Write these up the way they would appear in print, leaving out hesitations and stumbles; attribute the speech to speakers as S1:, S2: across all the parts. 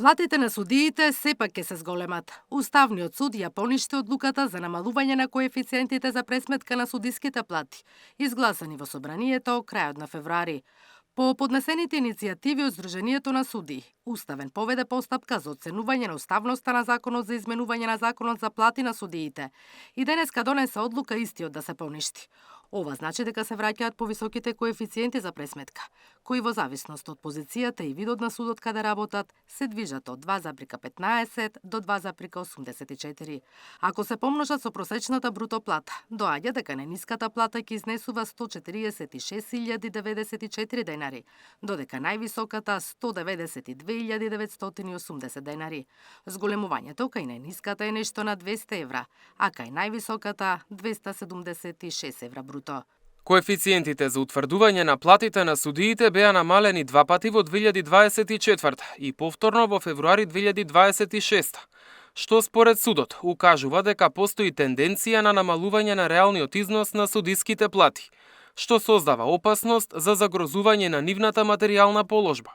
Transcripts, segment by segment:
S1: Платите на судиите сепак ќе се зголемат. Уставниот суд ја поништи одлуката за намалување на коефициентите за пресметка на судиските плати, изгласани во собранието крајот на февруари. По поднесените иницијативи од Сдруженијето на судии, Уставен поведе постапка за оценување на уставноста на Законот за изменување на Законот за плати на судиите и денеска донесе одлука истиот да се поништи. Ова значи дека се враќаат повисоките коефициенти за пресметка, кои во зависност од позицијата и видот на судот каде работат, се движат од 2,15 до 2,84. Ако се помножат со просечната бруто плата, доаѓа дека најниската плата ќе изнесува 146.094 денари, додека највисоката 192.980 денари. Зголемувањето кај најниската е нешто на 200 евра, а кај највисоката 276 евра бруто.
S2: Коефициентите за утврдување на платите на судиите беа намалени два пати во 2024 и повторно во февруари 2026, што според судот укажува дека постои тенденција на намалување на реалниот износ на судиските плати, што создава опасност за загрозување на нивната материјална положба,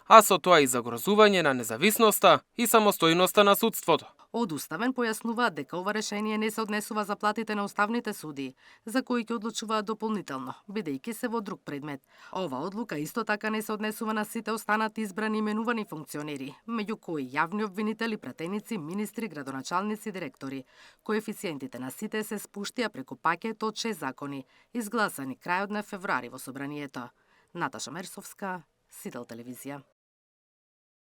S2: а со тоа и загрозување на независноста и самостојноста на судството.
S1: Од Уставен појаснуваат дека ова решение не се однесува за платите на уставните судии, за кои ќе одлучуваат дополнително, бидејќи се во друг предмет. Ова одлука исто така не се однесува на сите останати избрани и именувани функционери, меѓу кои јавни обвинители, пратеници, министри, градоначалници, директори. Коефициентите на сите се спуштија преку пакет од 6 закони, изгласани крајот на февруари во собранието. Наташа Мерсовска, Сител телевизија.